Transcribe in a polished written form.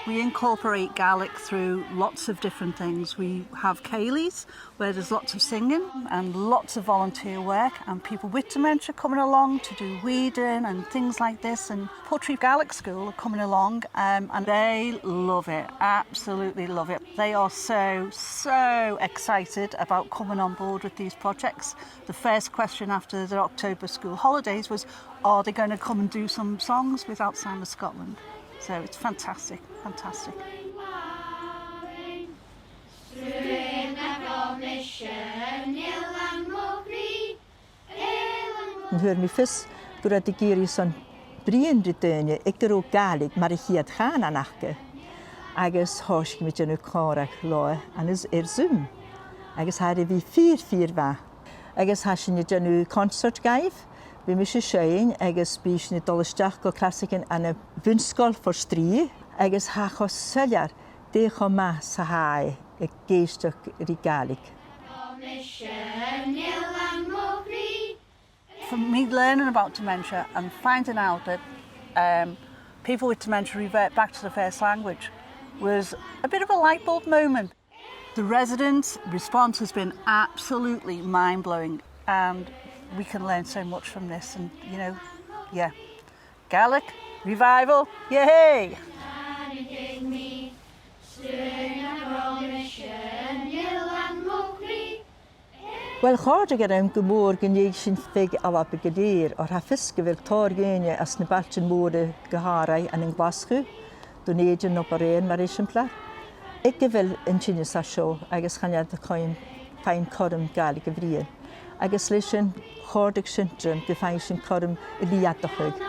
We incorporate Gaelic through lots of different things. We have ceilidhs, where there's lots of singing and lots of volunteer work, and people with dementia coming along to do weeding and things like this. And Portree Gaelic School are coming along, and they love it, absolutely love it. They are so excited about coming on board with these projects. The first question after the October school holidays was, are they going to come and do some songs with Alzheimer Scotland? So it's fantastic, fantastic. Yn hwyr mi ffys gwrdd y gyri son bri'n rydynnu ag gyro Gaelig mar y hiad chan anachge. Agus hos mi dyn nhw corach loe anys Zoom. Agus har fi fyr fa. Agus has ni dyn nhw concert gaif. Fi mis seinn agus bys ni dolisteach go classicin an y Bhun-sgoil Phort Rìgh. Agus hach o syliar dech o mas a hai y geistach Rìgh Gaelig. For me, learning about dementia and finding out that people with dementia revert back to the first language was a bit of a light bulb moment. The residents' response has been absolutely mind-blowing, and we can learn so much from this. And, you know, yeah, Gaelic, revival, yay! Wel, chordig gymwr gynnig sy'n ffig a wab y gydir o'r hafysgu fel tor gynnu as na balchyn mwr y gyharau yn yngwasgu, dwi'n edrych o bore'n mar eisiau. Ige fel yn sy'n sa sio, agos chaniad y coen fain corym Gaelig y frin. Agus leis yn chordig syndrom gyfain sy'n corym y liadachig.